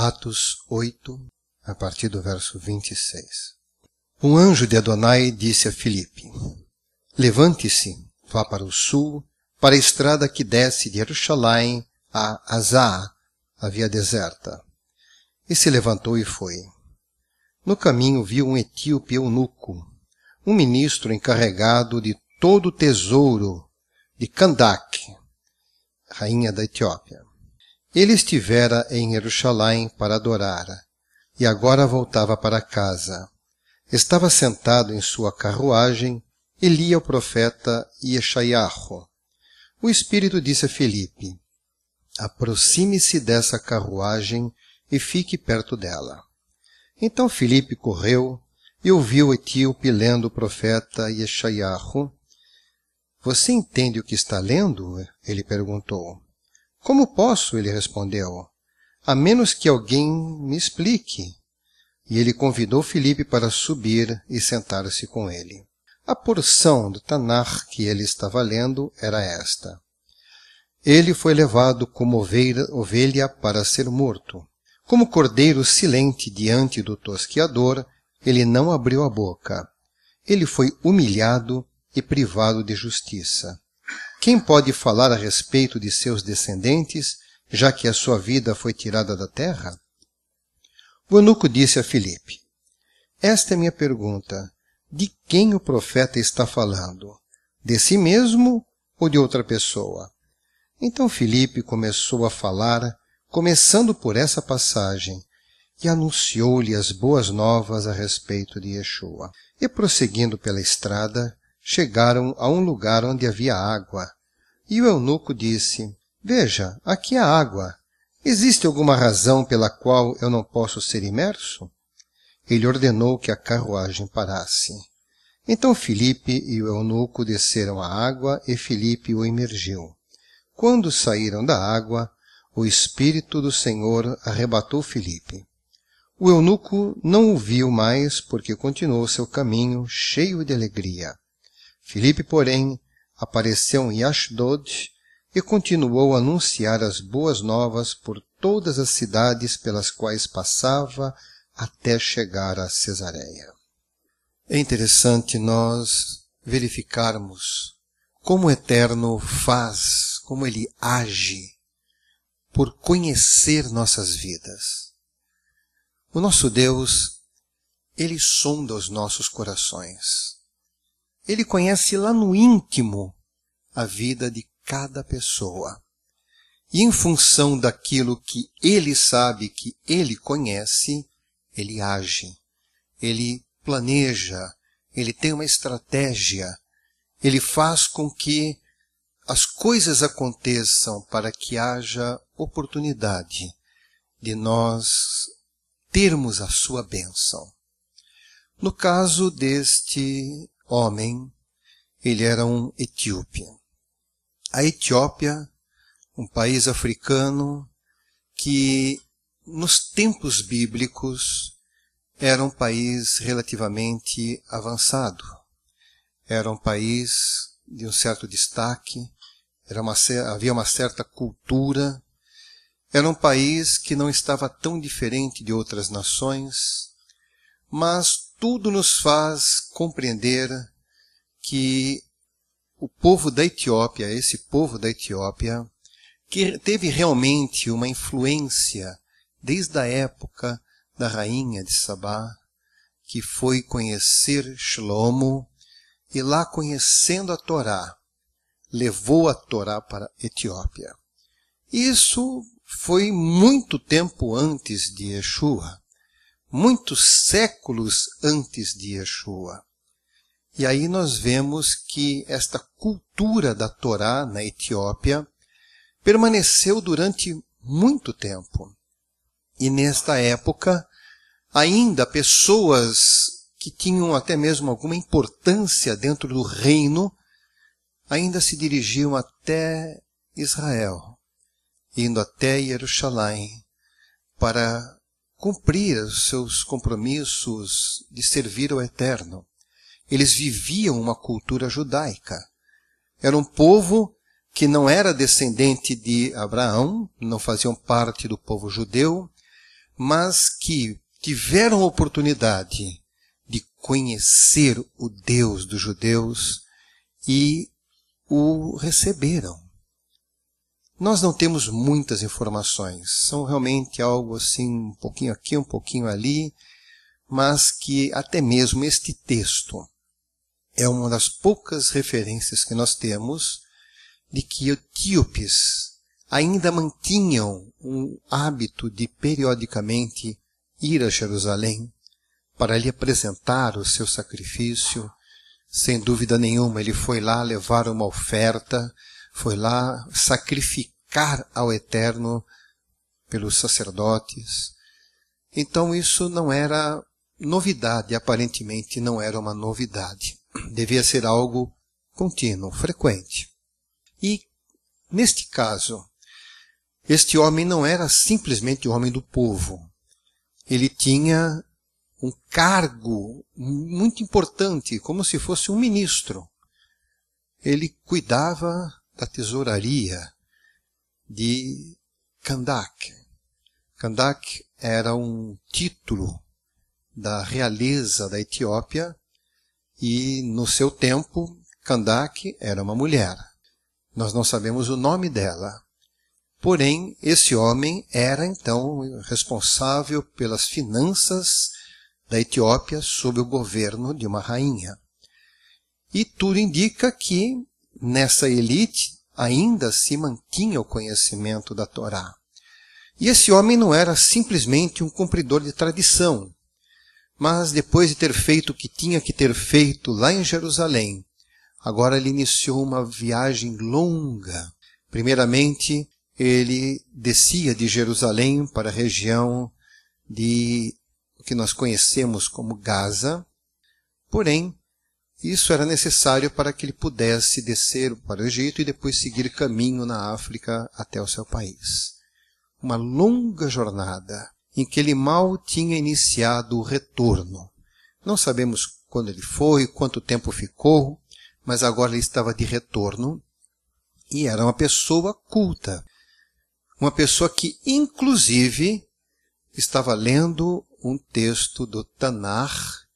Atos 8, a partir do verso 26. Um anjo de Adonai disse a Filipe: levante-se, vá para o sul, para a estrada que desce de Jerusalém a Azá, a via deserta. E se levantou e foi. No caminho viu um etíope eunuco, um ministro encarregado de todo o tesouro de Candace, rainha da Etiópia. Ele estivera em Jerusalém para adorar, e agora voltava para casa. Estava sentado em sua carruagem e lia o profeta Yeshayahu. O Espírito disse a Filipe: aproxime-se dessa carruagem e fique perto dela. Então Filipe correu e ouviu o etíope lendo o profeta Yeshayahu. Você entende o que está lendo? Ele perguntou. Como posso? Ele respondeu. A menos que alguém me explique. E ele convidou Filipe para subir e sentar-se com ele. A porção do Tanar que ele estava lendo era esta. Ele foi levado como ovelha para ser morto. Como cordeiro silente diante do tosqueador, ele não abriu a boca. Ele foi humilhado e privado de justiça. Quem pode falar a respeito de seus descendentes, já que a sua vida foi tirada da terra? O eunuco disse a Filipe: esta é minha pergunta. De quem o profeta está falando? De si mesmo ou de outra pessoa? Então Filipe começou a falar, começando por essa passagem, e anunciou-lhe as boas novas a respeito de Yeshua. E prosseguindo pela estrada, chegaram a um lugar onde havia água. E o eunuco disse: veja, aqui há água. Existe alguma razão pela qual eu não posso ser imerso? Ele ordenou que a carruagem parasse. Então Filipe e o eunuco desceram à água e Filipe o imergiu. Quando saíram da água, o Espírito do Senhor arrebatou Filipe. O eunuco não o viu mais porque continuou seu caminho cheio de alegria. Filipe, porém, apareceu em Ashdod e continuou a anunciar as boas novas por todas as cidades pelas quais passava até chegar a Cesareia. É interessante nós verificarmos como o Eterno faz, como Ele age por conhecer nossas vidas. O nosso Deus, Ele sonda os nossos corações. Ele conhece lá no íntimo a vida de cada pessoa. E em função daquilo que Ele sabe, que Ele conhece, Ele age, Ele planeja, Ele tem uma estratégia, Ele faz com que as coisas aconteçam para que haja oportunidade de nós termos a sua bênção. No caso deste homem, ele era um etíope. A Etiópia, um país africano que nos tempos bíblicos era um país relativamente avançado. Era um país de um certo destaque, havia uma certa cultura. Era um país que não estava tão diferente de outras nações, mas tudo nos faz compreender que o povo da Etiópia, esse povo da Etiópia, que teve realmente uma influência desde a época da rainha de Sabá, que foi conhecer Shlomo, e lá conhecendo a Torá, levou a Torá para a Etiópia. Isso foi muito tempo antes de Yeshua, muitos séculos antes de Yeshua. E aí nós vemos que esta cultura da Torá na Etiópia permaneceu durante muito tempo. E nesta época, ainda pessoas que tinham até mesmo alguma importância dentro do reino, ainda se dirigiam até Israel, indo até Jerusalém, para cumprir os seus compromissos de servir ao Eterno. Eles viviam uma cultura judaica. Era um povo que não era descendente de Abraão, não faziam parte do povo judeu, mas que tiveram oportunidade de conhecer o Deus dos judeus e o receberam. Nós não temos muitas informações, são realmente algo assim, um pouquinho aqui, um pouquinho ali, mas que até mesmo este texto é uma das poucas referências que nós temos de que etíopes ainda mantinham um hábito de periodicamente ir a Jerusalém para lhe apresentar o seu sacrifício. Sem dúvida nenhuma, ele foi lá levar uma oferta, foi lá sacrificar ao Eterno pelos sacerdotes. Então isso não era novidade, aparentemente não era uma novidade. Devia ser algo contínuo, frequente. E, neste caso, este homem não era simplesmente o homem do povo. Ele tinha um cargo muito importante, como se fosse um ministro. Ele cuidava da tesouraria de Kandak. Kandak era um título da realeza da Etiópia e, no seu tempo, Kandak era uma mulher. Nós não sabemos o nome dela. Porém, esse homem era, então, responsável pelas finanças da Etiópia sob o governo de uma rainha. E tudo indica que, nessa elite, ainda se mantinha o conhecimento da Torá. E esse homem não era simplesmente um cumpridor de tradição, mas depois de ter feito o que tinha que ter feito lá em Jerusalém, agora ele iniciou uma viagem longa. Primeiramente, ele descia de Jerusalém para a região de o que nós conhecemos como Gaza. Porém, isso era necessário para que ele pudesse descer para o Egito e depois seguir caminho na África até o seu país. Uma longa jornada em que ele mal tinha iniciado o retorno. Não sabemos quando ele foi, quanto tempo ficou, mas agora ele estava de retorno e era uma pessoa culta. Uma pessoa que, inclusive, estava lendo um texto do Tanar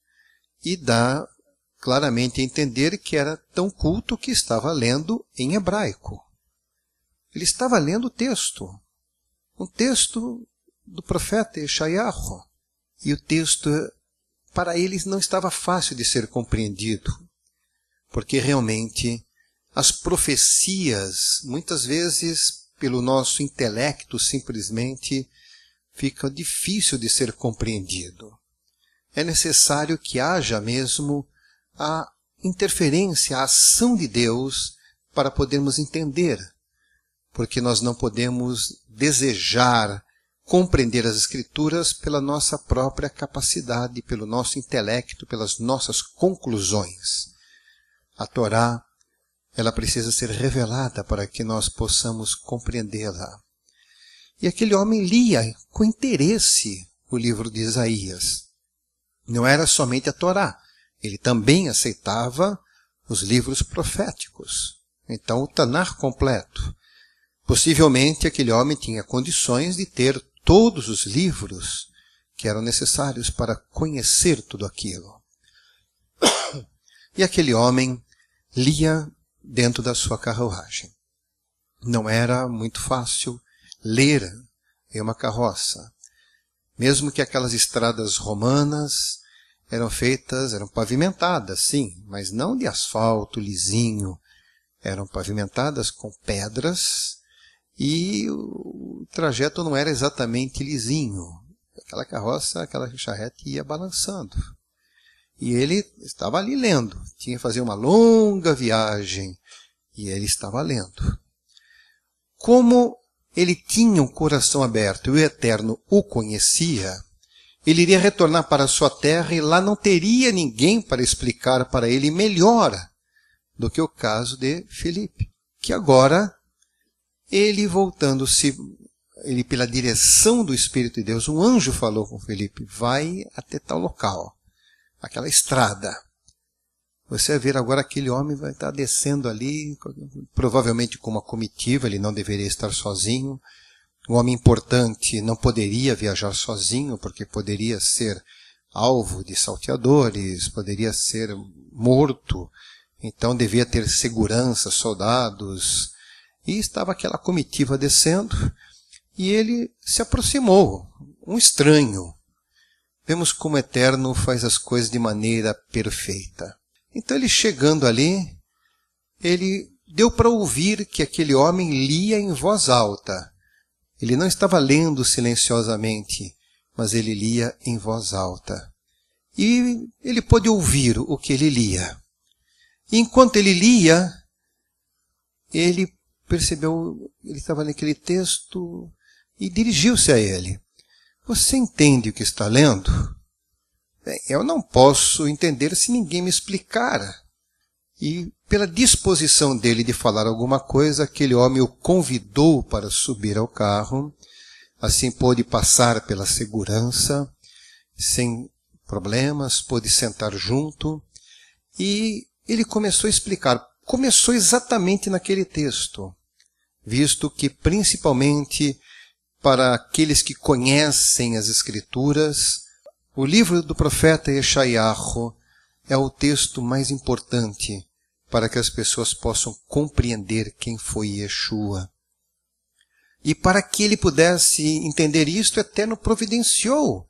e dá claramente a entender que era tão culto que estava lendo em hebraico. Ele estava lendo o texto, um texto do profeta Yeshayahu. E o texto, para eles, não estava fácil de ser compreendido, porque realmente as profecias, muitas vezes, pelo nosso intelecto, simplesmente fica difícil de ser compreendido. É necessário que haja mesmo a interferência, a ação de Deus para podermos entender, porque nós não podemos desejar compreender as Escrituras pela nossa própria capacidade, pelo nosso intelecto, pelas nossas conclusões. A Torá, ela precisa ser revelada para que nós possamos compreendê-la. E aquele homem lia com interesse o livro de Isaías. Não era somente a Torá, ele também aceitava os livros proféticos. Então, o Tanar completo. Possivelmente, aquele homem tinha condições de ter todos os livros que eram necessários para conhecer tudo aquilo. E aquele homem lia dentro da sua carruagem. Não era muito fácil ler em uma carroça. Mesmo que aquelas estradas romanas eram pavimentadas, sim, mas não de asfalto lisinho. Eram pavimentadas com pedras e o trajeto não era exatamente lisinho. Aquela carroça, aquela charrete ia balançando. E ele estava ali lendo. Tinha que fazer uma longa viagem e ele estava lendo. Como ele tinha um coração aberto e o Eterno o conhecia, ele iria retornar para a sua terra e lá não teria ninguém para explicar para ele melhor do que o caso de Filipe. Que agora, ele voltando-se, ele pela direção do Espírito de Deus, um anjo falou com Filipe, vai até tal local, aquela estrada. Você vai ver agora aquele homem vai estar descendo ali, provavelmente com uma comitiva, ele não deveria estar sozinho, um homem importante não poderia viajar sozinho, porque poderia ser alvo de salteadores, poderia ser morto, então devia ter segurança, soldados, e estava aquela comitiva descendo, e ele se aproximou, um estranho. Vemos como o Eterno faz as coisas de maneira perfeita. Então ele chegando ali, ele deu para ouvir que aquele homem lia em voz alta. Ele não estava lendo silenciosamente, mas ele lia em voz alta. E ele pôde ouvir o que ele lia. E enquanto ele lia, ele percebeu, ele estava naquele texto e dirigiu-se a ele. Você entende o que está lendo? Bem, eu não posso entender se ninguém me explicar. E pela disposição dele de falar alguma coisa, aquele homem o convidou para subir ao carro. Assim pôde passar pela segurança, sem problemas, pôde sentar junto. E ele começou a explicar. Começou exatamente naquele texto, visto que principalmente para aqueles que conhecem as Escrituras, o livro do profeta Yeshayahu é o texto mais importante para que as pessoas possam compreender quem foi Yeshua. E para que ele pudesse entender isto, o Eterno providenciou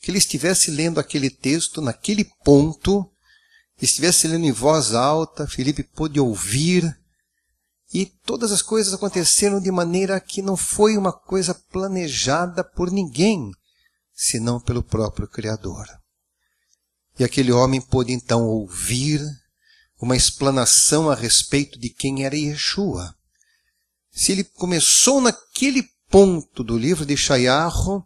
que ele estivesse lendo aquele texto naquele ponto, estivesse lendo em voz alta, Filipe pôde ouvir, e todas as coisas aconteceram de maneira que não foi uma coisa planejada por ninguém, senão pelo próprio Criador. E aquele homem pôde então ouvir uma explanação a respeito de quem era Yeshua. Se ele começou naquele ponto do livro de Yeshayahu,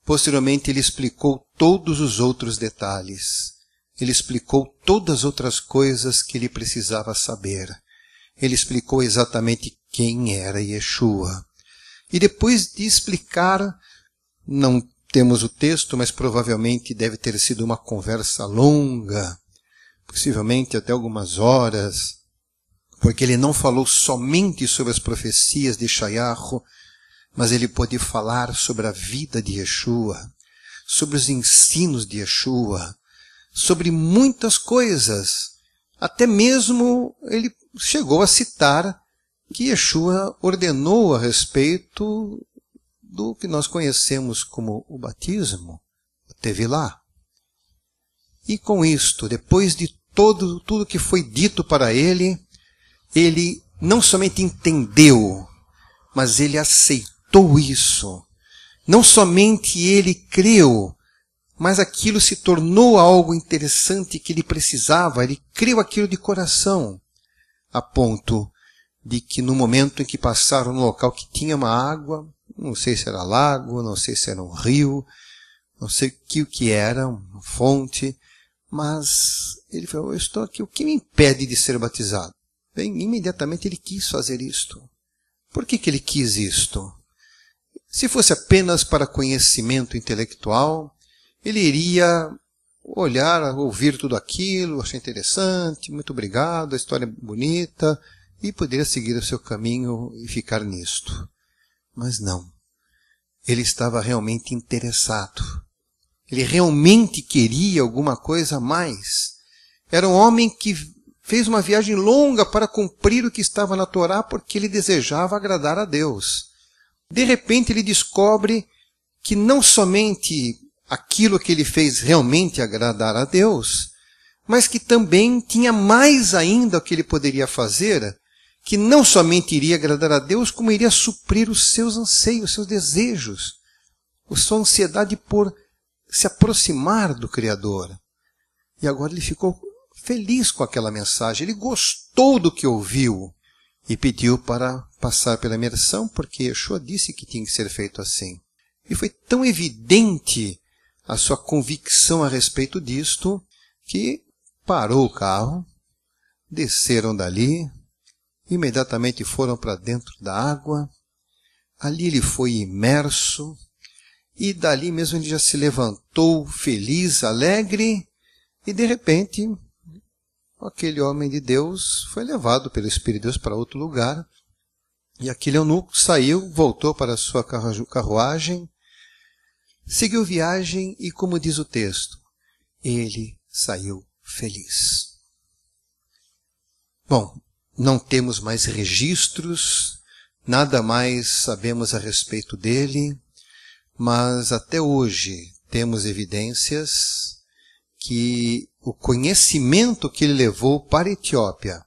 posteriormente ele explicou todos os outros detalhes. Ele explicou todas as outras coisas que ele precisava saber. Ele explicou exatamente quem era Yeshua. E depois de explicar, não temos o texto, mas provavelmente deve ter sido uma conversa longa, possivelmente até algumas horas, porque ele não falou somente sobre as profecias de Yeshayahu, mas ele pôde falar sobre a vida de Yeshua, sobre os ensinos de Yeshua, sobre muitas coisas. Até mesmo ele chegou a citar que Yeshua ordenou a respeito do que nós conhecemos como o batismo, o Tevilá. E com isto, depois de tudo que foi dito para ele não somente entendeu, mas ele aceitou isso. Não somente ele creu, mas aquilo se tornou algo interessante que ele precisava, ele creu aquilo de coração, a ponto de que no momento em que passaram no local que tinha uma água, não sei se era lago, não sei se era um rio, não sei o que era, uma fonte, mas ele falou, eu estou aqui, o que me impede de ser batizado? Bem, imediatamente ele quis fazer isto. Por que ele quis isto? Se fosse apenas para conhecimento intelectual, ele iria olhar, ouvir tudo aquilo, achar interessante, muito obrigado, a história é bonita, e poderia seguir o seu caminho e ficar nisto. Mas não. Ele estava realmente interessado. Ele realmente queria alguma coisa a mais. Era um homem que fez uma viagem longa para cumprir o que estava na Torá, porque ele desejava agradar a Deus. De repente ele descobre que não somente aquilo que ele fez realmente agradar a Deus, mas que também tinha mais ainda o que ele poderia fazer, que não somente iria agradar a Deus, como iria suprir os seus anseios, os seus desejos, a sua ansiedade por se aproximar do Criador. E agora ele ficou feliz com aquela mensagem, ele gostou do que ouviu e pediu para passar pela imersão, porque Yeshua disse que tinha que ser feito assim. E foi tão evidente a sua convicção a respeito disto, que parou o carro, desceram dali, imediatamente foram para dentro da água, ali ele foi imerso, e dali mesmo ele já se levantou feliz, alegre, e de repente, aquele homem de Deus foi levado pelo Espírito de Deus para outro lugar, E aquele eunuco saiu, voltou para a sua carruagem, seguiu viagem e, como diz o texto, ele saiu feliz. Bom, não temos mais registros, nada mais sabemos a respeito dele, mas até hoje temos evidências que o conhecimento que ele levou para a Etiópia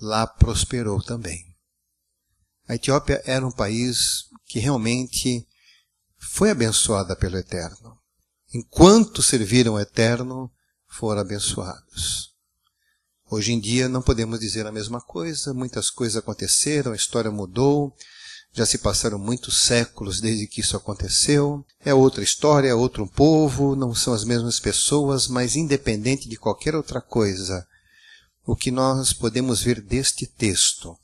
lá prosperou também. A Etiópia era um país que realmente foi abençoada pelo Eterno. Enquanto serviram o Eterno, foram abençoados. Hoje em dia não podemos dizer a mesma coisa, muitas coisas aconteceram, a história mudou, já se passaram muitos séculos desde que isso aconteceu, é outra história, é outro povo, não são as mesmas pessoas, mas independente de qualquer outra coisa, o que nós podemos ver deste texto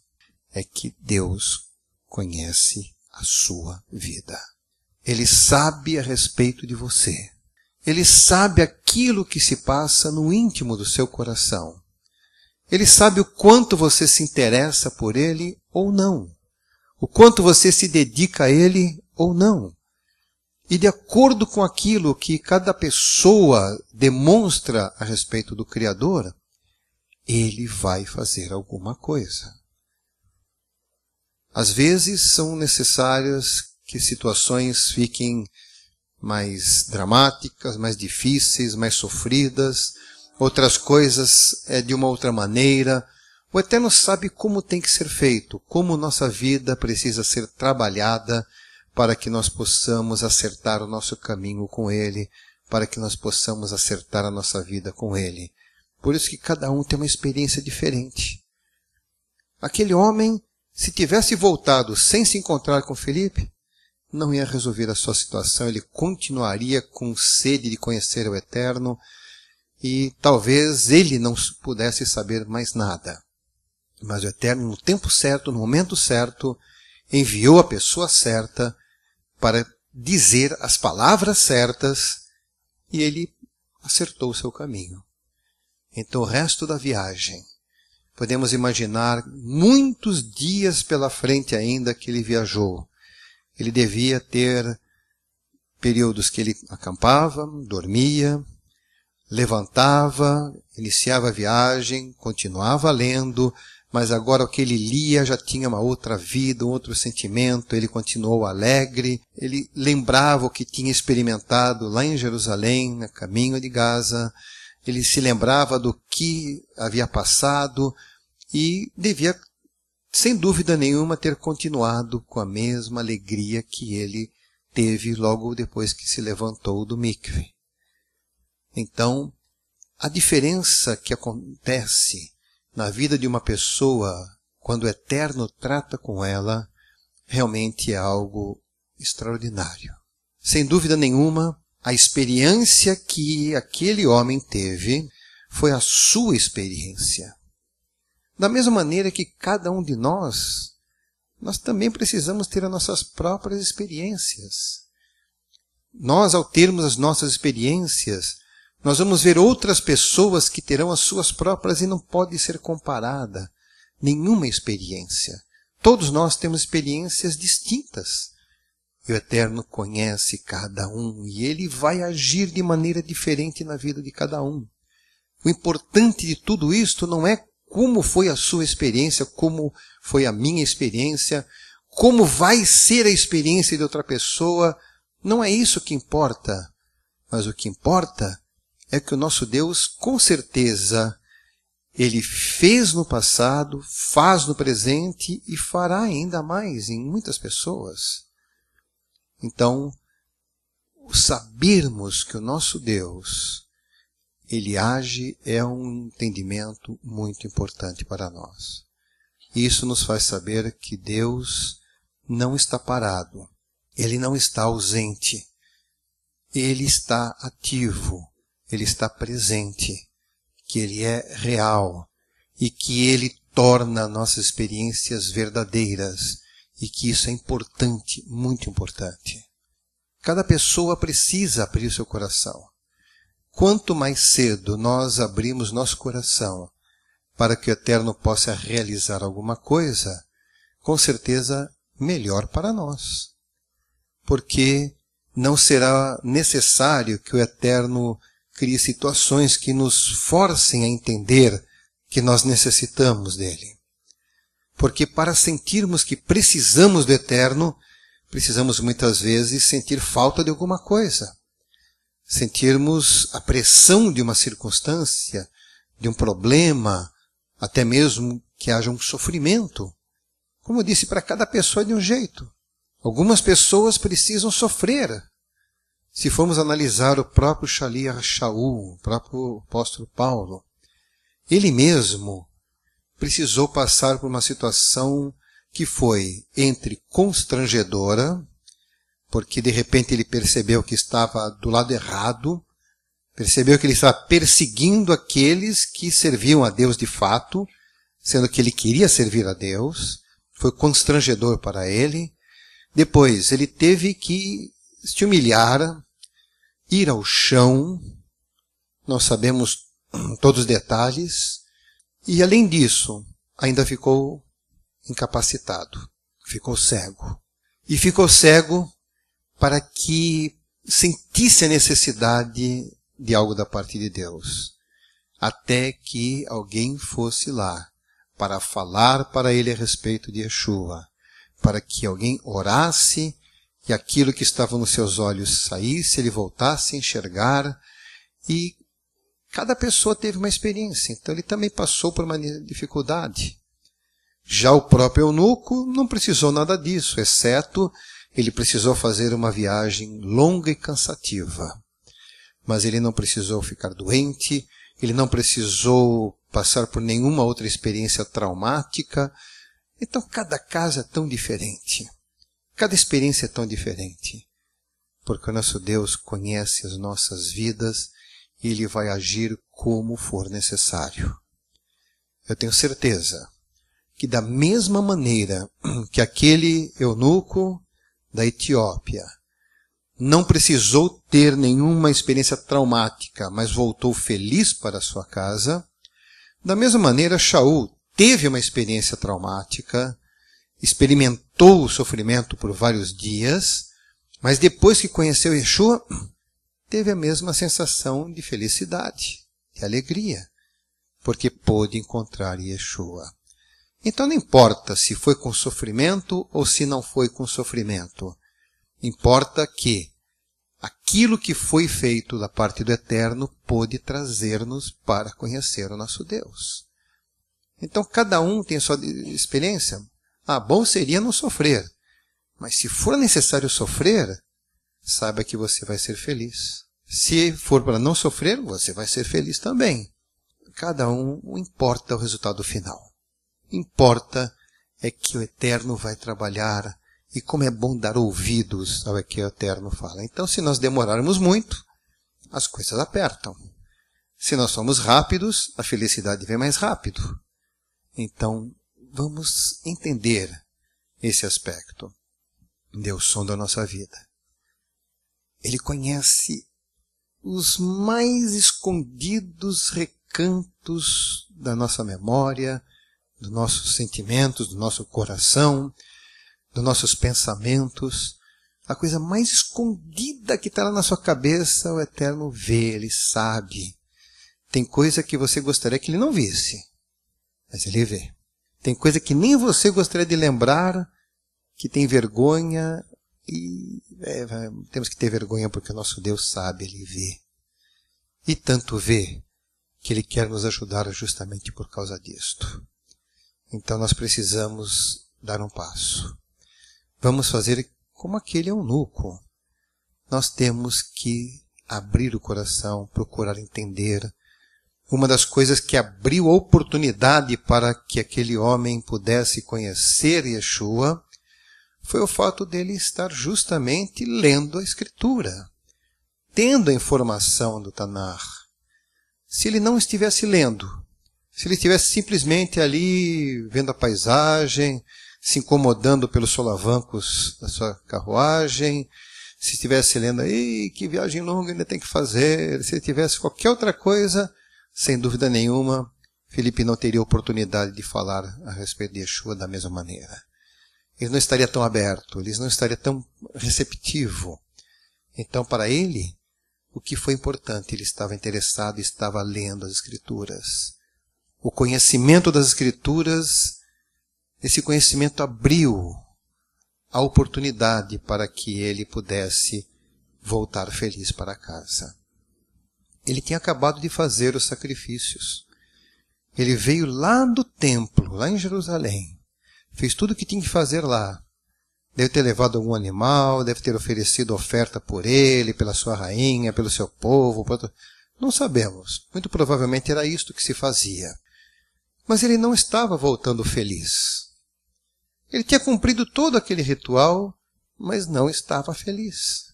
é que Deus conhece a sua vida. Ele sabe a respeito de você. Ele sabe aquilo que se passa no íntimo do seu coração. Ele sabe o quanto você se interessa por ele ou não. O quanto você se dedica a ele ou não. E de acordo com aquilo que cada pessoa demonstra a respeito do Criador, ele vai fazer alguma coisa. Às vezes são necessárias que situações fiquem mais dramáticas, mais difíceis, mais sofridas. Outras coisas é de uma outra maneira. O Eterno sabe como tem que ser feito, como nossa vida precisa ser trabalhada para que nós possamos acertar o nosso caminho com Ele, para que nós possamos acertar a nossa vida com Ele. Por isso que cada um tem uma experiência diferente. Aquele homem, se tivesse voltado sem se encontrar com Filipe, não ia resolver a sua situação, ele continuaria com sede de conhecer o Eterno, e talvez ele não pudesse saber mais nada. Mas o Eterno, no tempo certo, no momento certo, enviou a pessoa certa para dizer as palavras certas e ele acertou o seu caminho. Então, o resto da viagem, podemos imaginar muitos dias pela frente ainda que ele viajou. Ele devia ter períodos que ele acampava, dormia, levantava, iniciava a viagem, continuava lendo, mas agora o que ele lia já tinha uma outra vida, um outro sentimento, ele continuou alegre, ele lembrava o que tinha experimentado lá em Jerusalém, a caminho de Gaza, ele se lembrava do que havia passado e devia, sem dúvida nenhuma, ter continuado com a mesma alegria que ele teve logo depois que se levantou do mikve. Então, a diferença que acontece na vida de uma pessoa quando o Eterno trata com ela realmente é algo extraordinário. Sem dúvida nenhuma, a experiência que aquele homem teve foi a sua experiência. Da mesma maneira que cada um de nós também precisamos ter as nossas próprias experiências. Nós, ao termos as nossas experiências, nós vamos ver outras pessoas que terão as suas próprias e não pode ser comparada nenhuma experiência. Todos nós temos experiências distintas. E o Eterno conhece cada um e Ele vai agir de maneira diferente na vida de cada um. O importante de tudo isto não é como foi a sua experiência, como foi a minha experiência, como vai ser a experiência de outra pessoa. Não é isso que importa. Mas o que importa é que o nosso Deus, com certeza, Ele fez no passado, faz no presente e fará ainda mais em muitas pessoas. Então, sabermos que o nosso Deus, Ele age, é um entendimento muito importante para nós. Isso nos faz saber que Deus não está parado, Ele não está ausente, Ele está ativo. Ele está presente, que Ele é real e que Ele torna nossas experiências verdadeiras e que isso é importante, muito importante. Cada pessoa precisa abrir seu coração. Quanto mais cedo nós abrimos nosso coração para que o Eterno possa realizar alguma coisa, com certeza melhor para nós. Porque não será necessário que o Eterno crie situações que nos forcem a entender que nós necessitamos dele. Porque para sentirmos que precisamos do Eterno, precisamos muitas vezes sentir falta de alguma coisa. Sentirmos a pressão de uma circunstância, de um problema, até mesmo que haja um sofrimento. Como eu disse, para cada pessoa de um jeito. Algumas pessoas precisam sofrer. Se formos analisar o próprio Shaliach Shaul, o próprio apóstolo Paulo, ele mesmo precisou passar por uma situação que foi entre constrangedora, porque de repente ele percebeu que estava do lado errado, percebeu que ele estava perseguindo aqueles que serviam a Deus de fato, sendo que ele queria servir a Deus, foi constrangedor para ele. Depois ele teve que se humilhar, ir ao chão, nós sabemos todos os detalhes, e além disso, ainda ficou incapacitado, ficou cego. E ficou cego para que sentisse a necessidade de algo da parte de Deus, até que alguém fosse lá para falar para ele a respeito de Yeshua, para que alguém orasse e aquilo que estava nos seus olhos saísse, ele voltasse a enxergar. E cada pessoa teve uma experiência, então ele também passou por uma dificuldade. Já o próprio eunuco não precisou nada disso, exceto ele precisou fazer uma viagem longa e cansativa. Mas ele não precisou ficar doente, ele não precisou passar por nenhuma outra experiência traumática. Então cada caso é tão diferente. Cada experiência é tão diferente. Porque o nosso Deus conhece as nossas vidas e Ele vai agir como for necessário. Eu tenho certeza que da mesma maneira que aquele eunuco da Etiópia não precisou ter nenhuma experiência traumática, mas voltou feliz para a sua casa, da mesma maneira Shaul teve uma experiência traumática, experimentou o sofrimento por vários dias, mas depois que conheceu Yeshua, teve a mesma sensação de felicidade, de alegria, porque pôde encontrar Yeshua. Então não importa se foi com sofrimento ou se não foi com sofrimento. Importa que aquilo que foi feito da parte do Eterno pôde trazer-nos para conhecer o nosso Deus. Então cada um tem a sua experiência. Bom seria não sofrer. Mas se for necessário sofrer, saiba que você vai ser feliz. Se for para não sofrer, você vai ser feliz também. Cada um, não importa o resultado final. Importa é que o Eterno vai trabalhar, e como é bom dar ouvidos ao que o Eterno fala. Então, se nós demorarmos muito, as coisas apertam. Se nós somos rápidos, a felicidade vem mais rápido. Então, vamos entender esse aspecto. Deus sonda a nossa vida. Ele conhece os mais escondidos recantos da nossa memória, dos nossos sentimentos, do nosso coração, dos nossos pensamentos. A coisa mais escondida que está lá na sua cabeça, o Eterno vê, Ele sabe. Tem coisa que você gostaria que Ele não visse, mas Ele vê. Tem coisa que nem você gostaria de lembrar, que tem vergonha, e temos que ter vergonha porque o nosso Deus sabe, Ele vê. E tanto vê, que Ele quer nos ajudar justamente por causa disto. Então nós precisamos dar um passo. Vamos fazer como aquele eunuco. Nós temos que abrir o coração, procurar entender. Uma das coisas que abriu oportunidade para que aquele homem pudesse conhecer Yeshua foi o fato dele estar justamente lendo a Escritura, tendo a informação do Tanar. Se ele não estivesse lendo, se ele estivesse simplesmente ali vendo a paisagem, se incomodando pelos solavancos da sua carruagem, se estivesse lendo, que viagem longa ainda tem que fazer, se ele tivesse qualquer outra coisa, sem dúvida nenhuma, Felipe não teria oportunidade de falar a respeito de Yeshua da mesma maneira. ele não estaria tão aberto, ele não estaria tão receptivo. Então, para ele, o que foi importante? Ele estava interessado, estava lendo as Escrituras. O conhecimento das Escrituras, esse conhecimento abriu a oportunidade para que ele pudesse voltar feliz para casa. Ele tinha acabado de fazer os sacrifícios. Ele veio lá do templo, lá em Jerusalém. Fez tudo o que tinha que fazer lá. Deve ter levado algum animal, deve ter oferecido oferta por ele, pela sua rainha, pelo seu povo. Não sabemos. Muito provavelmente era isto que se fazia. Mas ele não estava voltando feliz. Ele tinha cumprido todo aquele ritual, mas não estava feliz.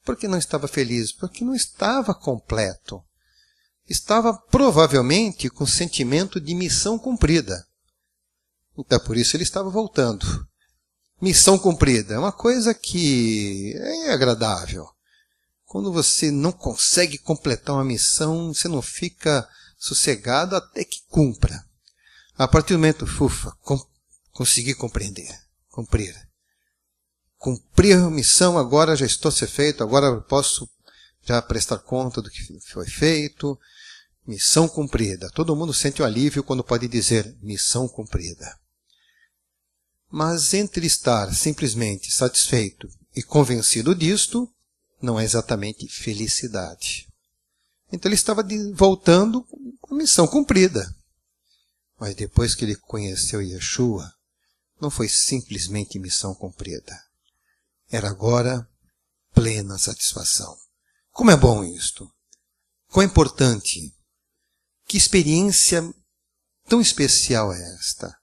Por que não estava feliz? Porque não estava completo. Estava provavelmente com sentimento de missão cumprida. Então por isso ele estava voltando. Missão cumprida é uma coisa que é agradável. Quando você não consegue completar uma missão, você não fica sossegado até que cumpra. A partir do momento, consegui cumprir. Cumpri a missão, agora já estou a ser feito, agora posso já prestar conta do que foi feito. Missão cumprida. Todo mundo sente o alívio quando pode dizer missão cumprida. Mas entre estar simplesmente satisfeito e convencido disto, não é exatamente felicidade. Então ele estava voltando com a missão cumprida. Mas depois que ele conheceu Yeshua, não foi simplesmente missão cumprida. Era agora plena satisfação. Como é bom isto! Quão importante! Que experiência tão especial é esta!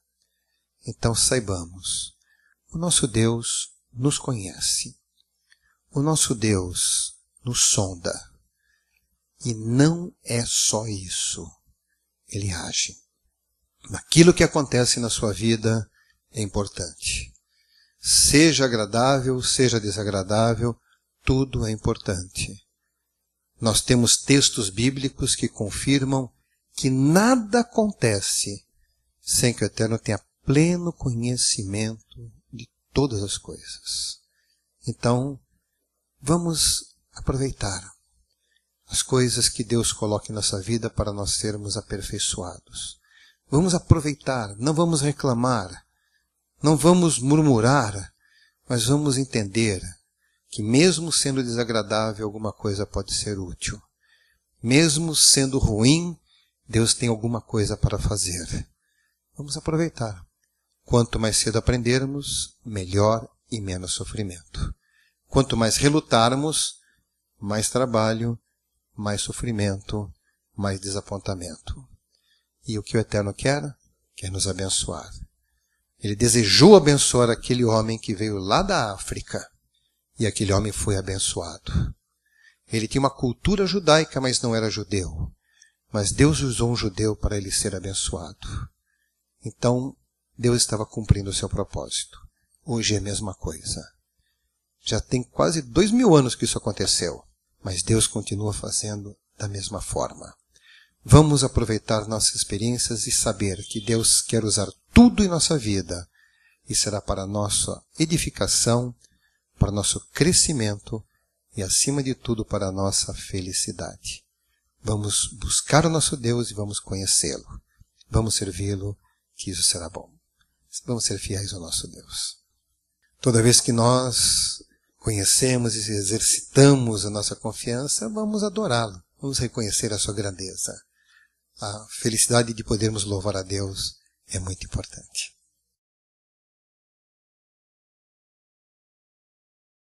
Então saibamos, o nosso Deus nos conhece. O nosso Deus nos sonda. E não é só isso. Ele age. Aquilo que acontece na sua vida é importante. Seja agradável, seja desagradável, tudo é importante. Nós temos textos bíblicos que confirmam que nada acontece sem que o Eterno tenha pleno conhecimento de todas as coisas. Então, vamos aproveitar as coisas que Deus coloca em nossa vida para nós sermos aperfeiçoados. Vamos aproveitar, não vamos reclamar, não vamos murmurar, mas vamos entender que mesmo sendo desagradável, alguma coisa pode ser útil. Mesmo sendo ruim, Deus tem alguma coisa para fazer. Vamos aproveitar. Quanto mais cedo aprendermos, melhor e menos sofrimento. Quanto mais relutarmos, mais trabalho, mais sofrimento, mais desapontamento. E o que o Eterno quer? Quer nos abençoar. Ele desejou abençoar aquele homem que veio lá da África. E aquele homem foi abençoado. Ele tinha uma cultura judaica, mas não era judeu. Mas Deus usou um judeu para ele ser abençoado. Então, Deus estava cumprindo o seu propósito. Hoje é a mesma coisa. Já tem quase 2000 anos que isso aconteceu. Mas Deus continua fazendo da mesma forma. Vamos aproveitar nossas experiências e saber que Deus quer usar tudo em nossa vida. E será para nossa edificação, para nosso crescimento e, acima de tudo, para a nossa felicidade. Vamos buscar o nosso Deus e vamos conhecê-lo. Vamos servi-lo, que isso será bom. Vamos ser fiéis ao nosso Deus. Toda vez que nós conhecemos e exercitamos a nossa confiança, vamos adorá-lo. Vamos reconhecer a sua grandeza. A felicidade de podermos louvar a Deus é muito importante.